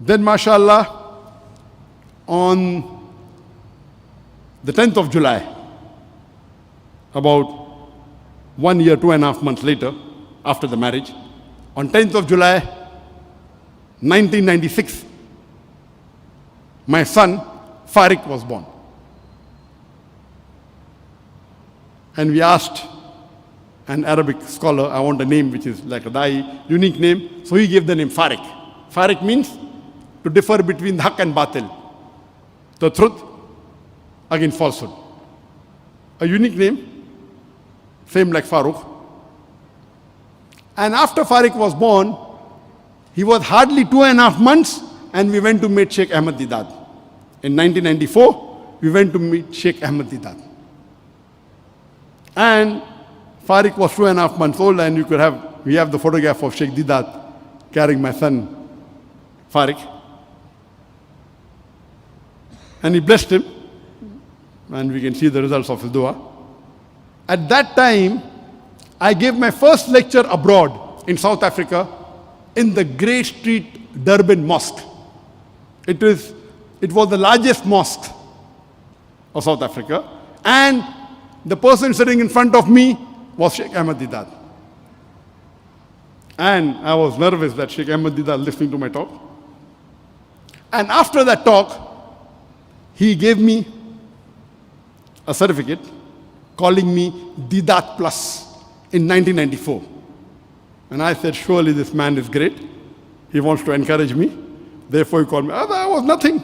Then, mashallah, on the 10th of July, about 1 year, 2.5 months later, after the marriage, on 10th of July, 1996, my son, Farik, was born. And we asked an Arabic scholar, I want a name which is like a Dai, unique name. So he gave the name Farik. Farik means to differ between haq and batil, the truth against falsehood. A unique name, same like Farooq. And after Farik was born, he was hardly 2.5 months, and we went to meet Sheikh Ahmed Deedat. In 1994, we went to meet Sheikh Ahmed Deedat. And Farik was 2.5 months old, and we have the photograph of Sheikh Deedat carrying my son, Farik. And he blessed him, and we can see the results of his dua. At that time, I gave my first lecture abroad in South Africa in the Grey Street Durban Mosque. It was the largest mosque of South Africa, and the person sitting in front of me was Sheikh Ahmed Deedat. And I was nervous that Sheikh Ahmed Deedat listening to my talk. And after that talk, he gave me a certificate calling me Deedat Plus in 1994. And I said, surely this man is great. He wants to encourage me. Therefore he called me. I was nothing.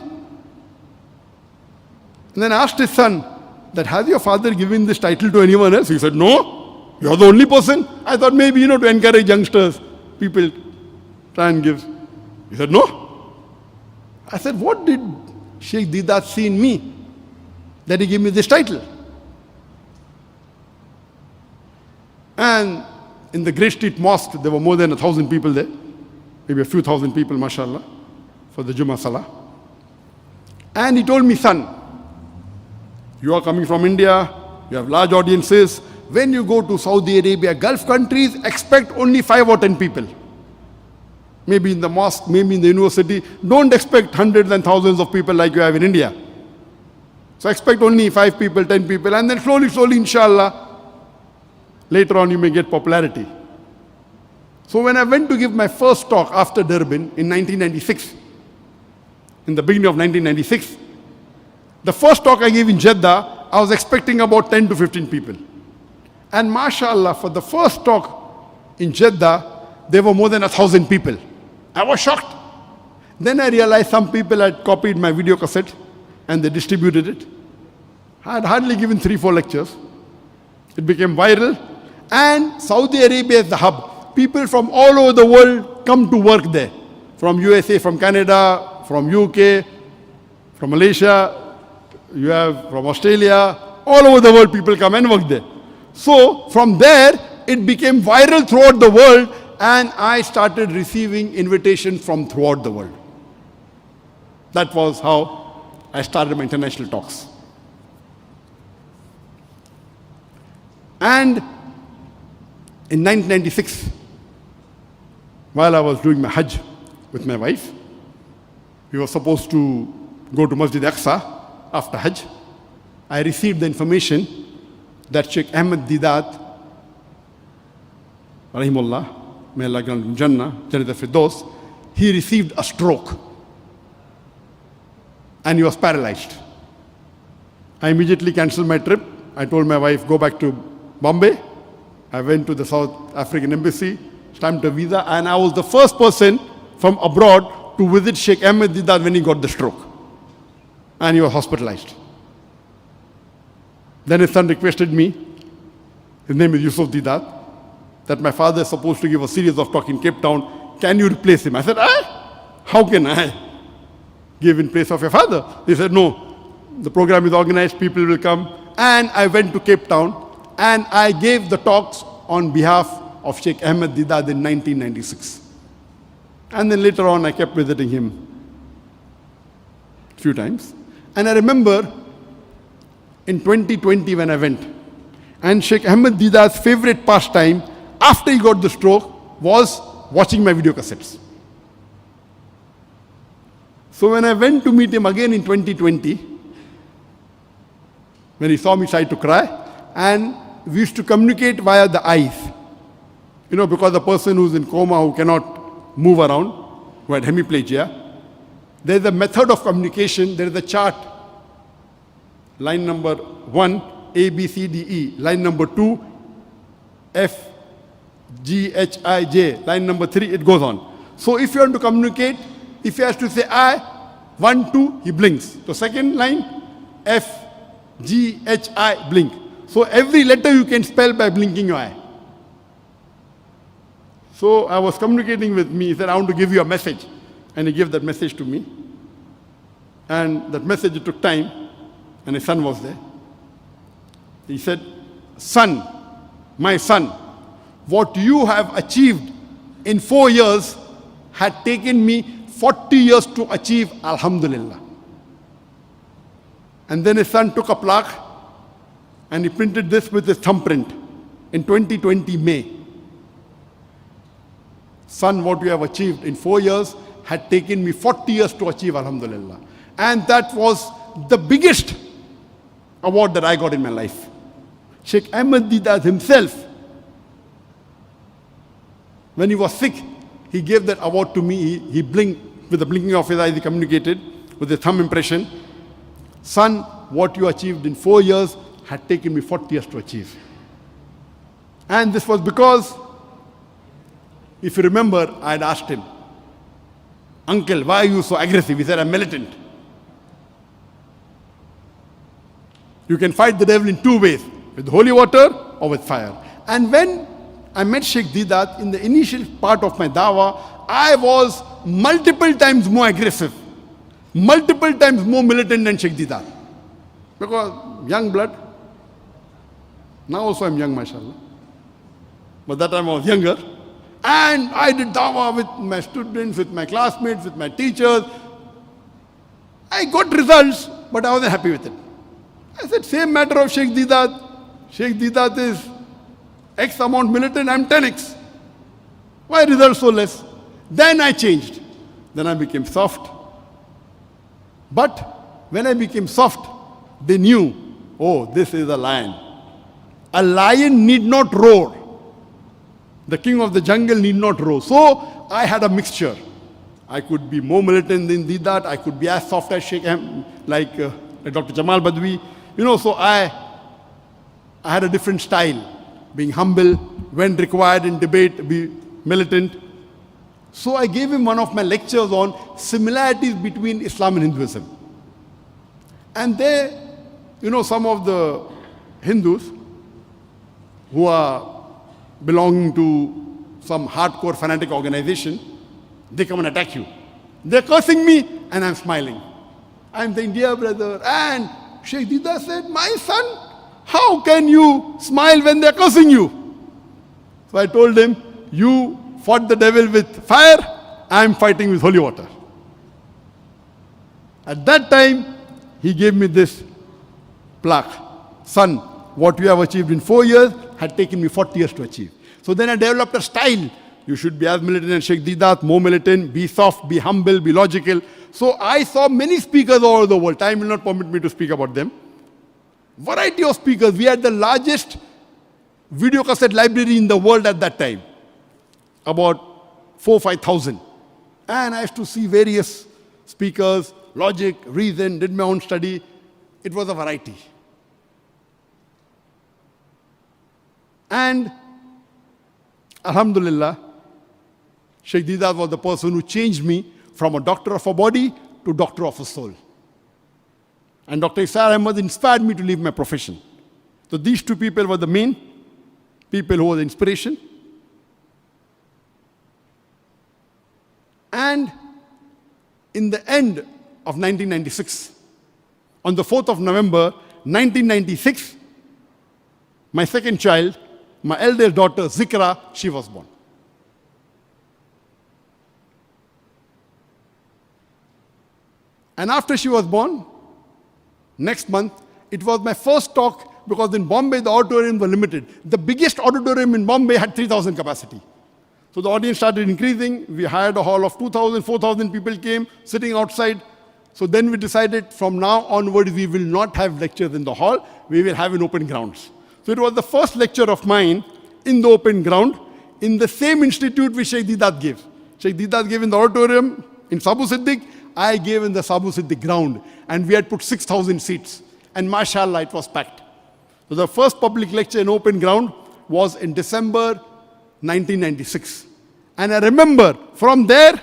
And then I asked his son, that has your father given this title to anyone else? He said, no, you're the only person. I thought maybe, to encourage youngsters, people try and give. He said, no. I said, what did Sheikh Deedat see in me that he gave me this title? And in the Grey Street Mosque, there were more than 1,000 people there. Maybe a few thousand people, mashallah, for the Jummah Salah. And he told me, son, you are coming from India, you have large audiences. When you go to Saudi Arabia, Gulf countries, expect only 5 or 10 people. Maybe in the mosque, maybe in the university. Don't expect hundreds and thousands of people like you have in India. So expect only 5 people, 10 people, and then slowly, inshallah, later on you may get popularity. So when I went to give my first talk after Durban in 1996, in the beginning of 1996, the first talk I gave in Jeddah, I was expecting about 10 to 15 people. And mashallah, for the first talk in Jeddah, there were more than 1,000 people. I was shocked. Then I realized some people had copied my video cassette and they distributed it. I had hardly given 3-4 lectures. It became viral. And Saudi Arabia is the hub. People from all over the world come to work there. From USA, from Canada, from UK, from Malaysia, you have from Australia, all over the world people come and work there. So from there, it became viral throughout the world, and I started receiving invitations from throughout the world. That was how I started my international talks. And in 1996, while I was doing my Hajj with my wife, we were supposed to go to Masjid Aqsa after Hajj. I received the information that Sheikh Ahmed Deedat, rahimullah, may Allah grant him Jannah, Jannat al-Firdaus, he received a stroke and he was paralyzed. I immediately cancelled my trip. I told my wife, go back to Bombay. I went to the South African embassy, stamped a visa, and I was the first person from abroad to visit Sheikh Ahmed Deedat when he got the stroke. And he was hospitalized. Then his son requested me, his name is Yusuf Deedat, that my father is supposed to give a series of talks in Cape Town. Can you replace him? I said, how can I give in place of your father? He said, no, the program is organized, people will come. And I went to Cape Town and I gave the talks on behalf of Sheikh Ahmed Deedat in 1996. And then later on I kept visiting him a few times. And I remember in 2020 when I went, and Sheikh Ahmed Deedat's favorite pastime after he got the stroke was watching my video cassettes. So when I went to meet him again in 2020, when he saw me, tried to cry, and we used to communicate via the eyes. You know, because the person who's in coma, who cannot move around, who had hemiplegia, there's a method of communication, there is a chart. Line number 1, A, B, C, D, E. Line number 2, F, G, H, I, J. Line number 3, it goes on. So if you want to communicate, if he has to say I, 1, 2, he blinks. So second line, F, G, H, I, blink. So every letter you can spell by blinking your eye. So I was communicating with me, he said, I want to give you a message. And he gave that message to me. And that message, it took time, and his son was there. He said, son, my son, what you have achieved in 4 years had taken me 40 years to achieve, alhamdulillah. And then his son took a plaque and he printed this with his thumbprint in 2020 May. Son, what you have achieved in 4 years had taken me 40 years to achieve, alhamdulillah. And that was the biggest award that I got in my life. Sheikh Ahmed Deedat himself, when he was sick, he gave that award to me. He blinked, with the blinking of his eyes, he communicated with his thumb impression. Son, what you achieved in 4 years had taken me 40 years to achieve. And this was because, if you remember, I had asked him, uncle, why are you so aggressive? He said, I'm militant. You can fight the devil in 2 ways, with holy water or with fire. And when I met Sheikh Deedat in the initial part of my dawah, I was multiple times more aggressive, multiple times more militant than Sheikh Deedat. Because young blood. Now also I'm young, mashallah. But that time I was younger. And I did dawah with my students, with my classmates, with my teachers. I got results, but I wasn't happy with it. I said, same matter of Sheikh Deedat. Sheikh Deedat is X amount militant, I'm 10x. Why results so less? Then I changed. Then I became soft. But when I became soft, they knew, oh, this is a lion. A lion need not roar. The king of the jungle need not roar. So I had a mixture. I could be more militant than Deedat. I could be as soft as Sheikh like Dr. Jamal Badwi. You know, so I had a different style. Being humble, when required in debate, be militant. So I gave him one of my lectures on similarities between Islam and Hinduism. And there, you know, some of the Hindus who are belonging to some hardcore fanatic organization, they come and attack you. They're cursing me and I'm smiling. I'm saying, dear brother, and Sheikh Deedat said, my son, how can you smile when they're cursing you? So I told him, you fought the devil with fire, I'm fighting with holy water. At that time, he gave me this plaque. Son, what you have achieved in 4 years had taken me 40 years to achieve. So then I developed a style. You should be as militant as Sheikh Deedat, more militant, be soft, be humble, be logical. So I saw many speakers all over the world. Time will not permit me to speak about them. Variety of speakers. We had the largest video cassette library in the world at that time. About 4,000-5,000. And I used to see various speakers, logic, reason, did my own study. It was a variety. And alhamdulillah, Sheikh Deedat was the person who changed me from a doctor of a body to doctor of a soul. And Dr. Isar Ahmad inspired me to leave my profession. So these two people were the main people who were the inspiration. And in the end of 1996, on the 4th of November 1996, my second child, my eldest daughter, Zikra, she was born. And after she was born, next month, it was my first talk because in Bombay, the auditoriums were limited. The biggest auditorium in Bombay had 3,000 capacity. So the audience started increasing. We hired a hall of 2,000, 4,000 people came, sitting outside. So then we decided from now onwards we will not have lectures in the hall, we will have in open grounds. So it was the first lecture of mine in the open ground, in the same institute which Sheikh Didat gave. Sheikh Didat gave in the auditorium in Sabu Siddiq, I gave in the Sabu Siddiq ground. And we had put 6,000 seats. And mashallah, it was packed. So the first public lecture in open ground was in December 1996. And I remember from there,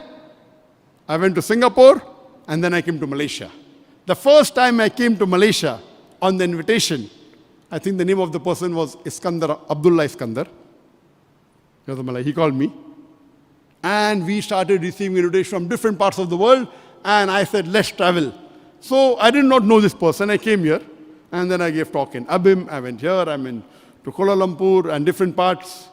I went to Singapore and then I came to Malaysia. The first time I came to Malaysia on the invitation, I think the name of the person was Abdullah Iskandar. He called me. And we started receiving invitations from different parts of the world. And I said, let's travel. So I did not know this person. I came here. And then I gave talk in Abim. I went here. I went to Kuala Lumpur and different parts.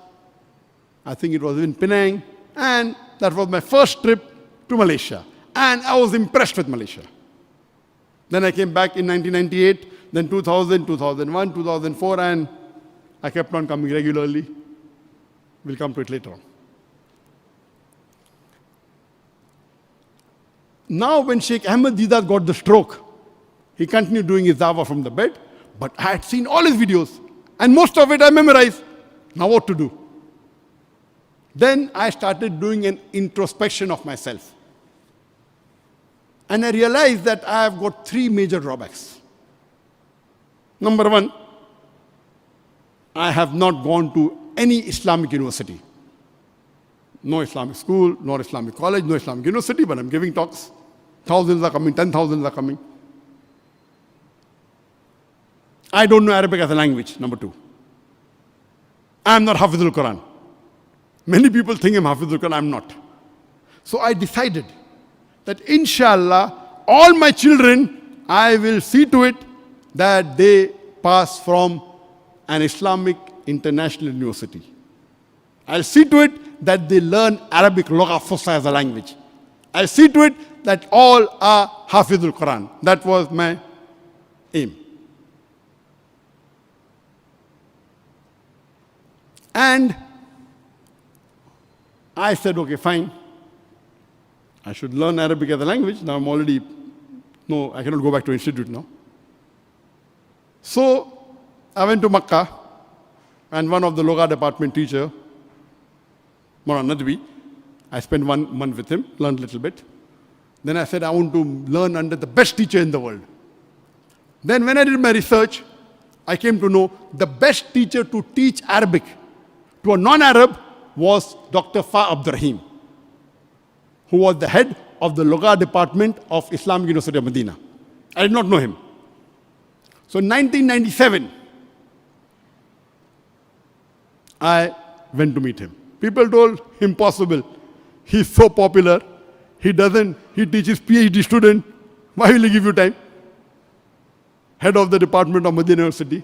I think it was in Penang. And that was my first trip to Malaysia. And I was impressed with Malaysia. Then I came back in 1998, then 2000, 2001, 2004, and I kept on coming regularly. We'll come to it later on. Now when Sheikh Ahmed Didat got the stroke, he continued doing his dawah from the bed, but I had seen all his videos, and most of it I memorized. Now what to do? Then I started doing an introspection of myself. And I realized that I have got three major drawbacks. Number one, I have not gone to any Islamic university. No Islamic school, no Islamic college, no Islamic university, but I'm giving talks. Thousands are coming, 10,000 are coming. I don't know Arabic as a language, number two. I'm not Hafizul Quran. Many people think I'm Hafizul Quran, I'm not. So I decided that inshallah, all my children, I will see to it that they pass from an Islamic international university. I'll see to it that they learn Arabic Lugha Fusha as a language. I'll see to it that all are Hafizul Quran. That was my aim. And I said, okay, fine. I should learn Arabic as a language. Now I'm already, no, I cannot go back to institute now. So I went to Makkah, and one of the Lugha department teacher, Maulana Nadwi, I spent 1 month with him, learned a little bit. Then I said, I want to learn under the best teacher in the world. Then when I did my research, I came to know the best teacher to teach Arabic to a non-Arab was Dr. Fa Abdurrahim, who was the head of the Lugha department of Islamic University of Medina. I did not know him. So in 1997, I went to meet him. People told, impossible. He's so popular. He teaches PhD student. Why will he give you time? Head of the department of Medina University.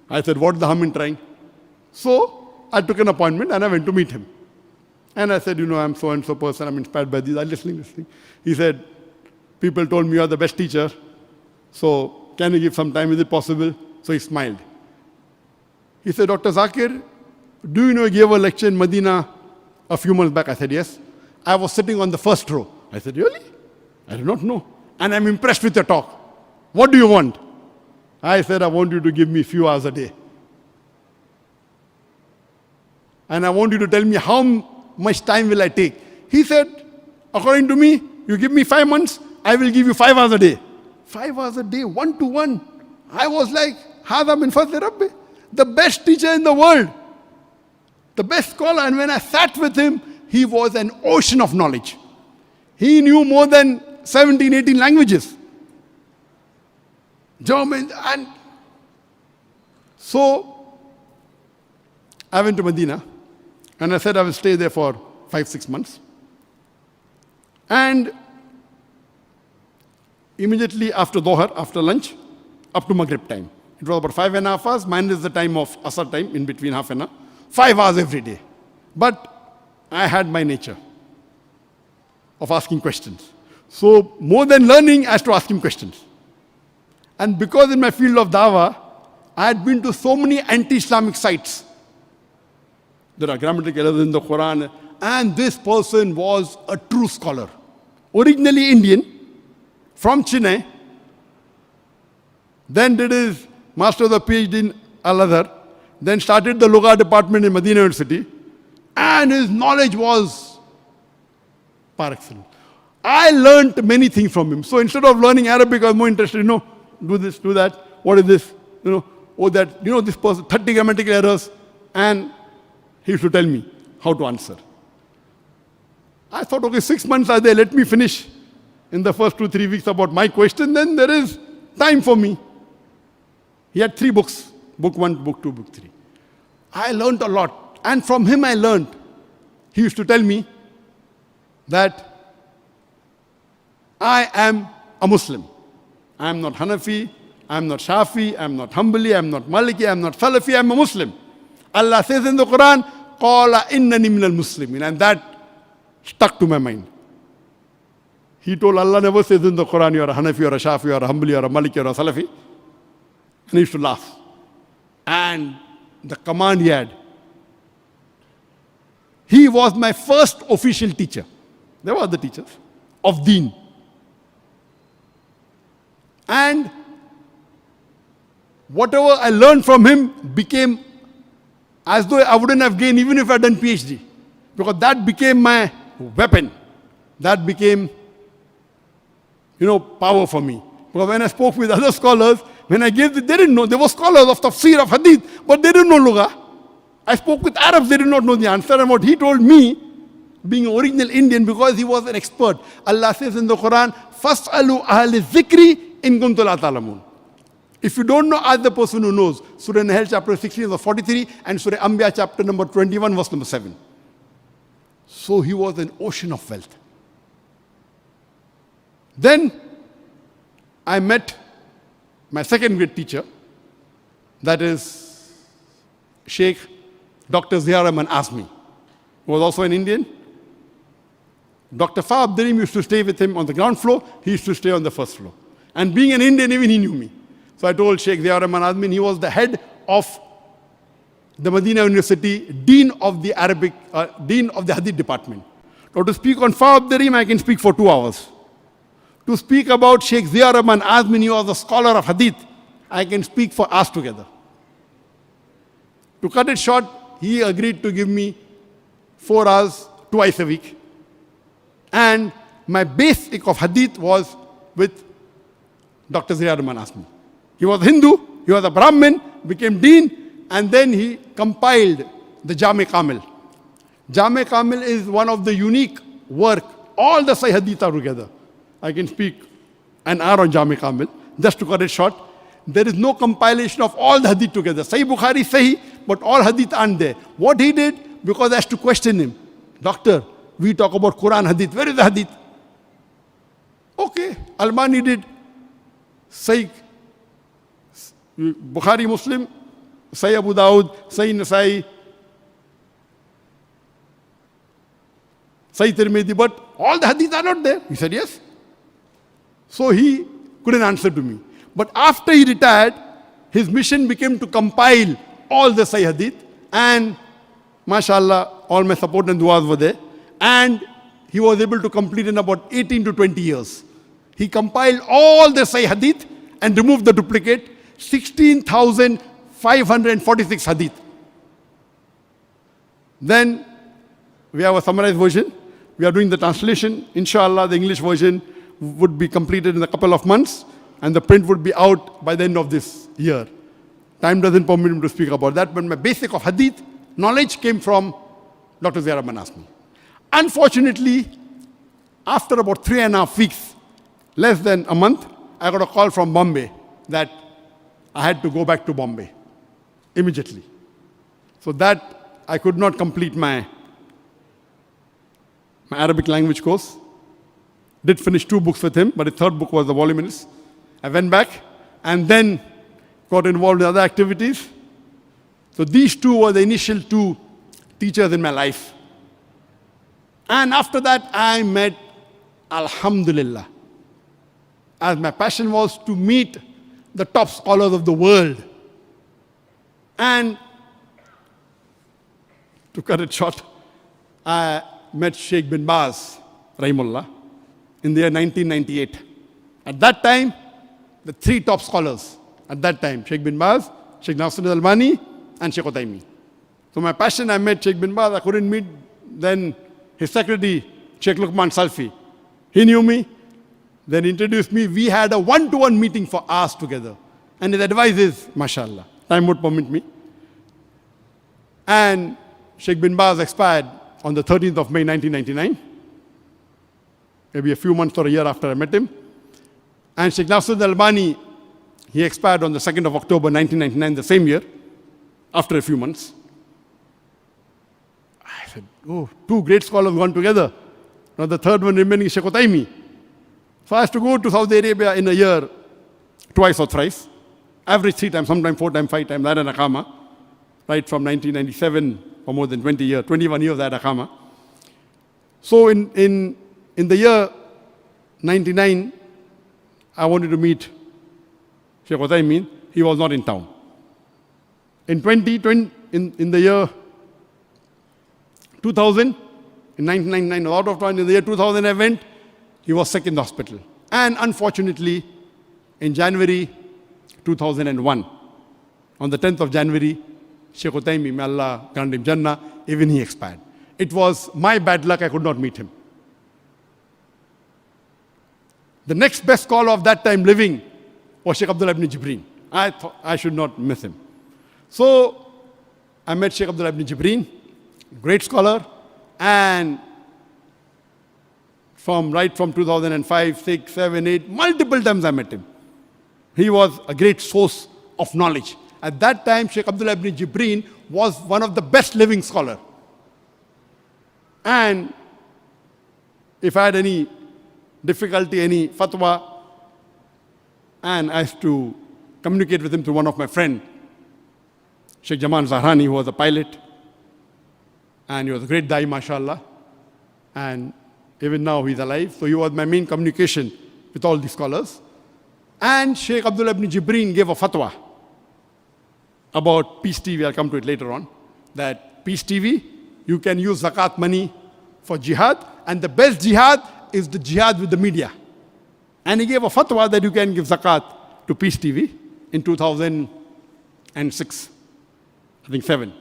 I said, what's the harm in trying? So I took an appointment and I went to meet him. And I said, I'm so-and-so person, I'm inspired by these. I'm listening. He said, people told me you are the best teacher. So can you give some time? Is it possible? So he smiled. He said, Dr. Zakir, do you know you gave a lecture in Medina a few months back? I said, yes. I was sitting on the first row. I said, really? I did not know. And I'm impressed with your talk. What do you want? I said, I want you to give me a few hours a day. And I want you to tell me how much time will I take. He said, according to me, you give me 5 months, I will give you 5 hours a day. 5 hours a day, 1-to-1. I was like, Hada min fadli Rabbi, the best teacher in the world, the best scholar. And when I sat with him, he was an ocean of knowledge. He knew more than 17, 18 languages. German, and so I went to Medina and I said I will stay there for 5-6 months. And immediately after Dhuhr, after lunch, up to Maghrib time. It was about 5.5 hours, minus the time of Asr time, in between half an hour. 5 hours every day. But I had my nature of asking questions. So more than learning, I had to ask him questions. And because in my field of dawah, I had been to so many anti-Islamic sites. There are grammatical errors in the Quran. And this person was a true scholar. Originally Indian, from Chennai, then did his Master of the PhD in Al-Azhar, then started the Lugha department in Medina University, and his knowledge was par excellence. I learned many things from him. So instead of learning Arabic, I was more interested, do this, do that, what is this, that, this person, 30 grammatical errors, and he used to tell me how to answer. I thought, okay, 6 months are there, let me finish in the first 2-3 weeks about my question, then there is time for me. He had 3 books, book 1, book 2, book 3. I learned a lot, and from him I learned. He used to tell me that I am a Muslim. I am not Hanafi, I am not Shafi, I am not Hanbali, I am not Maliki, I am not Salafi, I am a Muslim. Allah says in the Quran, Qala innani minal Muslimin, and that stuck to my mind. He told Allah never says in the Quran, you are a Hanafi, you are a Shafi, you are a Hanbali, you are a Maliki, you are a Salafi. And he used to laugh. And the command he had. He was my first official teacher. There were other teachers of Deen. And whatever I learned from him became as though I wouldn't have gained even if I had done PhD. Because that became my weapon. That became, power for me. Because when I spoke with other scholars, when I gave they didn't know. They were scholars of tafsir, of hadith, but they didn't know lugha. I spoke with Arabs, they did not know the answer. And what he told me, being original Indian, because he was an expert. Allah says in the Quran, فَاسْأَلُوا أَهْلِ الذِّكْرِ إِن كُنتُمْ لَا تَعْلَمُونَ. If you don't know, ask the person who knows. Surah Nahl chapter 16 verse 43 and Surah Anbiya chapter number 21 verse number 7. So he was an ocean of wealth. Then I met my second great teacher, that is Sheikh Dr. Zakir Naik Azmi, who was also an Indian. Dr. Abdirim used to stay with him on the ground floor, he used to stay on the first floor. And being an Indian, even he knew me. So I told Sheikh Zakir Naik Azmi, he was the head of the Medina University, Dean of the Hadith department. Now to speak on Abdirim, I can speak for 2 hours. To speak about Sheikh Zakir Naik Azmi, he was a scholar of Hadith, I can speak for hours together. To cut it short, he agreed to give me 4 hours twice a week. And my basic of Hadith was with Dr. Zakir Naik Azmi. He was Hindu, he was a Brahmin, became Dean, and then he compiled the Jami Kamil. Jami Kamil is one of the unique work. All the Sahih Hadith are together. I can speak an hour on Jami Kamil. Just to cut it short, there is no compilation of all the Hadith together. Sahih Bukhari, Sahih, but all Hadith aren't there. What he did, because I had to question him, Doctor, we talk about Quran Hadith, where is the Hadith? Okay, Albani did Sahih Bukhari Muslim, Sahih Abu Dawud, Sahih Nasai, Sahih Tirmidhi, but all the Hadith are not there. He said yes. So he couldn't answer to me. But after he retired, his mission became to compile all the Sahih Hadith, and mashallah, all my support and du'as were there. And he was able to complete in about 18 to 20 years. He compiled all the Sahih Hadith and removed the duplicate, 16,546 Hadith. Then we have a summarized version. We are doing the translation. Inshallah, the English version would be completed in a couple of months, and the print would be out by the end of this year. Time doesn't permit me to speak about that, but my basic of Hadith knowledge came from Dr. Zakir Naik Azmi. Unfortunately, after about 3.5 weeks, less than a month, I got a call from Bombay that I had to go back to Bombay immediately. So that I could not complete my Arabic language course. Did finish 2 books with him, but the 3rd book was the voluminous. I went back and then got involved in other activities. So these 2 were the initial 2 teachers in my life. And after that, I met, alhamdulillah, as my passion was to meet the top scholars of the world. And to cut it short, I met Sheikh bin Baz, Rahimullah, in the year 1998. At that time, the three top scholars at that time, Sheikh bin Baz, Sheikh Nasruddin Albani, and Sheikh Uthaymeen. So my passion, I met Sheikh bin Baz. I couldn't meet then his secretary, Sheikh Luqman Salfi. He knew me, then introduced me. We had a one-to-one meeting for hours together. And his advice is, mashallah, time would permit me. And Sheikh bin Baz expired on the 13th of May 1999, maybe a few months or a year after I met him. And Sheikh Nasruddin Albani, he expired on the 2nd of October 1999, the same year, after a few months. I said, oh, two great scholars gone together. Now the third one remaining is Sheikh Uthaymeen. So I have to go to Saudi Arabia in a year, twice or thrice. Average 3 times, sometimes 4 times, 5 times, that and Aqama. Right from 1997 for more than 20 years, 21 years at Aqama. So in the year 99, I wanted to meet Sheikh Uthaymeen. He was not in town. In the year 2000, in 1999, out of town, in the year 2000 I went, he was sick in the hospital. And unfortunately, in January 2001, on the 10th of January, Sheikh Uthaymeen, may Allah grant him Jannah, even he expired. It was my bad luck, I could not meet him. The next best scholar of that time living was Sheikh Abdullah ibn Jibreen. I thought I should not miss him. So I met Sheikh Abdullah ibn Jibreen, great scholar, and right from 2005, 6, 7, 8, multiple times I met him. He was a great source of knowledge. At that time, Sheikh Abdullah ibn Jibreen was one of the best living scholars. And if I had any difficulty, any fatwa, and I used to communicate with him through one of my friends, Sheikh Jamal Zahrani, who was a pilot, and he was a great da'i, mashallah, and even now he's alive. So he was my main communication with all the scholars. And Sheikh Abdullah ibn Jibreen gave a fatwa about Peace TV, I'll come to it later on, that Peace TV, you can use zakat money for jihad, and the best jihad is the jihad with the media. And he gave a fatwa that you can give zakat to Peace TV in 2006, I think 7.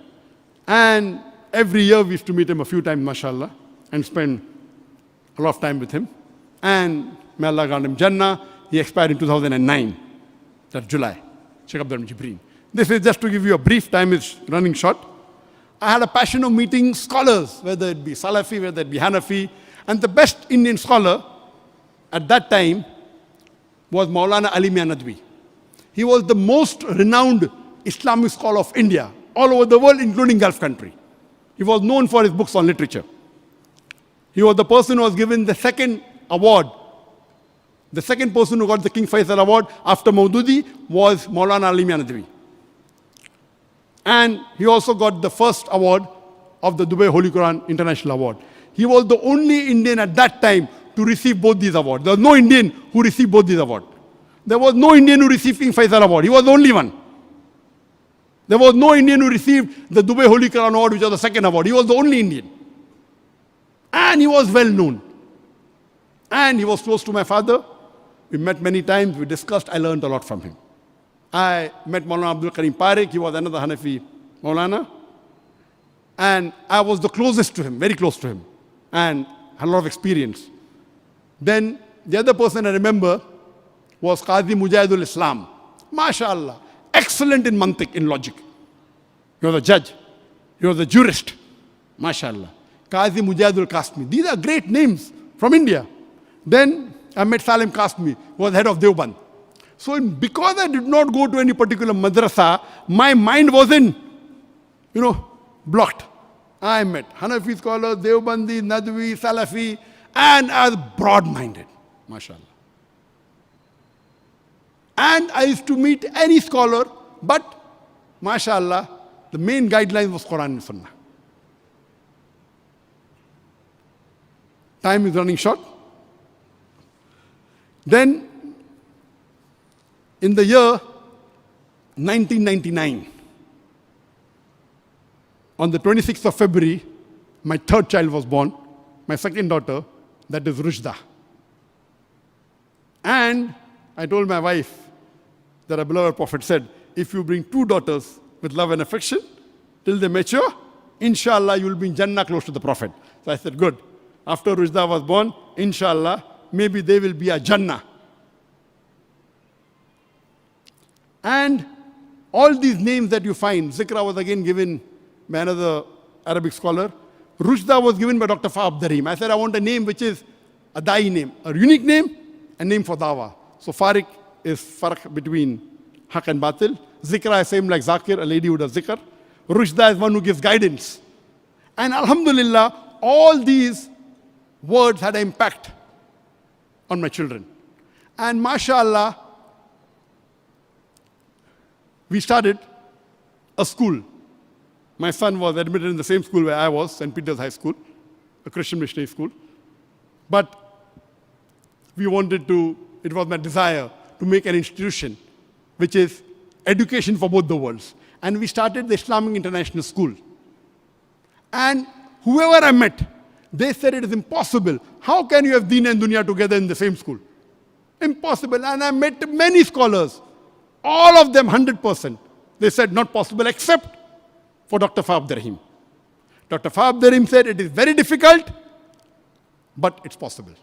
And every year we used to meet him a few times, mashallah, and spend a lot of time with him. And may Allah grant him Jannah. He expired in 2009, that's July, Sheikh Abdullah ibn Jibreen. This is just to give you a brief, time is running short. I had a passion of meeting scholars, whether it be Salafi, whether it be Hanafi, and the best Indian scholar at that time was Maulana Ali Mian Nadwi. He was the most renowned Islamic scholar of India, all over the world, including Gulf country. He was known for his books on literature. He was the person who was given the second award. The second person who got the King Faisal Award after Maududi was Maulana Ali Mian Nadwi. And he also got the first award of the Dubai Holy Quran International Award. He was the only Indian at that time to receive both these awards. There was no Indian who received both these awards. There was no Indian who received King Faisal Award. He was the only one. There was no Indian who received the Dubai Holy Quran Award, which was the second award. He was the only Indian. And he was well known. And he was close to my father. We met many times, we discussed, I learned a lot from him. I met Maulana Abdul Karim Parekh, he was another Hanafi Maulana. And I was the closest to him, very close to him, and had a lot of experience. Then the other person I remember was Qazi Mujahidul Islam. MashaAllah, excellent in mantiq, in logic. He was a judge, he was a jurist. MashaAllah. Qazi Mujahidul Qasmi. These are great names from India. Then I met Salim Qasmi, who was head of Deoband. So because I did not go to any particular madrasa, my mind wasn't, blocked. I met Hanafi scholars, Deobandi, Nadwi, Salafi, and I was broad-minded, mashallah. And I used to meet any scholar, but, mashallah, the main guideline was Quran and Sunnah. Time is running short. Then, in the year 1999, on the 26th of February, my third child was born, my second daughter, that is Rushda. And I told my wife that our beloved Prophet said, if you bring 2 daughters with love and affection till they mature, inshallah, you will be in Jannah close to the Prophet. So I said, good. After Rushda was born, inshallah, maybe they will be a Jannah. And all these names that you find, Zikra was again given by another Arabic scholar. Rushda was given by Dr. Abdurrahim. I said, I want a name which is a da'i name, a unique name, a name for dawah. So Farik is farq between haq and batil. Zikra is same like Zakir, a lady who does zikr. Rushda is one who gives guidance. And alhamdulillah, all these words had an impact on my children. And mashallah, we started a school. My son was admitted in the same school where I was, St. Peter's High School, a Christian missionary school. But we wanted to, it was my desire to make an institution which is education for both the worlds. And we started the Islamic International School. And whoever I met, they said it is impossible. How can you have Deen and Dunya together in the same school? Impossible. And I met many scholars, all of them 100%. They said not possible except for Dr. Abdurrahim. Dr. Abdurrahim said it is very difficult, but it's possible.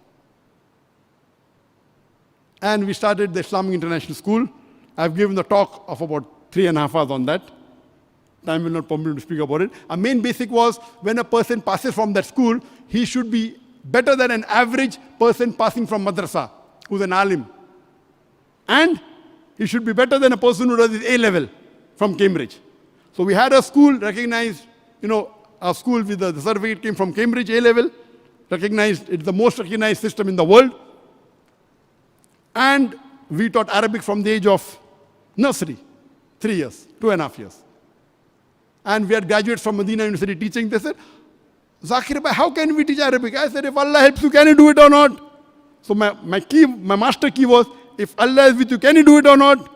And we started the Islamic International School. I've given the talk of about 3.5 hours on that. Time will not permit me to speak about it. Our main basic was when a person passes from that school, he should be better than an average person passing from madrasa, who's an alim. And he should be better than a person who does his A-level from Cambridge. So we had a school recognized, our school with the certificate came from Cambridge A-level, recognized, it's the most recognized system in the world. And we taught Arabic from the age of nursery, 3 years, 2.5 years. And we had graduates from Medina University teaching. They said, Zakir bhai, how can we teach Arabic? I said, if Allah helps you, can you do it or not? So my master key was, if Allah is with you, can you do it or not?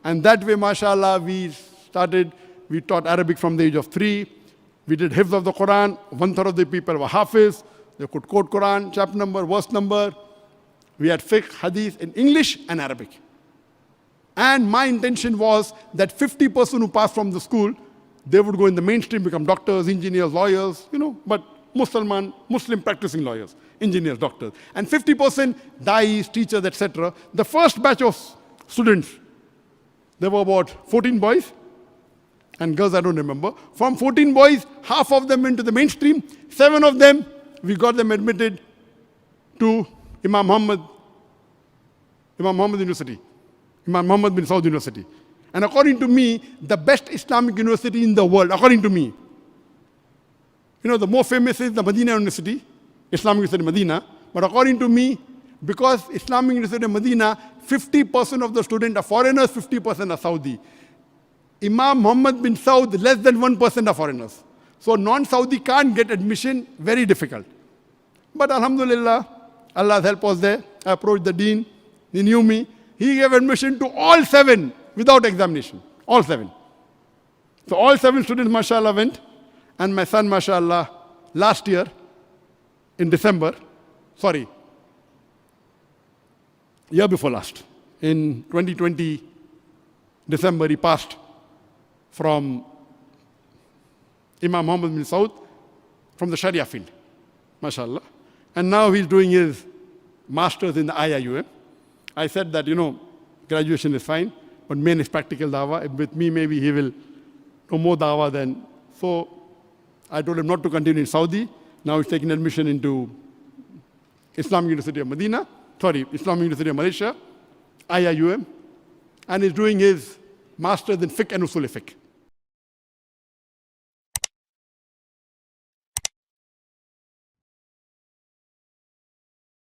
And that way, mashallah, we taught Arabic from the age of 3. We did hifz of the Quran. 1/3 of the people were hafiz. They could quote Quran, chapter number, verse number. We had fiqh, hadith in English and Arabic. And my intention was that 50% who passed from the school, they would go in the mainstream, become doctors, engineers, lawyers, but Muslim practicing lawyers, engineers, doctors. And 50% dais, teachers, etc. The first batch of students, there were about 14 boys, and girls I don't remember. From 14 boys, half of them went to the mainstream. 7 of them, we got them admitted to Imam Muhammad University, Imam Muhammad bin Saud University. And according to me, the best Islamic university in the world, according to me. The more famous is the Medina University, Islamic University Medina. But according to me, because Islamic University Medina, 50% of the students are foreigners, 50% are Saudi. Imam Muhammad bin Saud, less than 1% are foreigners. So non-Saudi can't get admission, very difficult. But alhamdulillah, Allah's help was there. I approached the dean, he knew me. He gave admission to all 7 without examination, all 7. So all 7 students, mashallah, went. And my son, mashallah, last year, in December, year before last, in 2020, December, he passed from Imam Muhammad bin Saud, from the Sharia field, mashallah. And now he's doing his master's in the IIUM. I said that, graduation is fine, but main is practical dawah. With me, maybe he will do more dawah than. So I told him not to continue in Saudi. Now he's taking admission into Islamic University of Islamic University of Malaysia, IIUM, and he's doing his master's in fiqh and usul fiqh.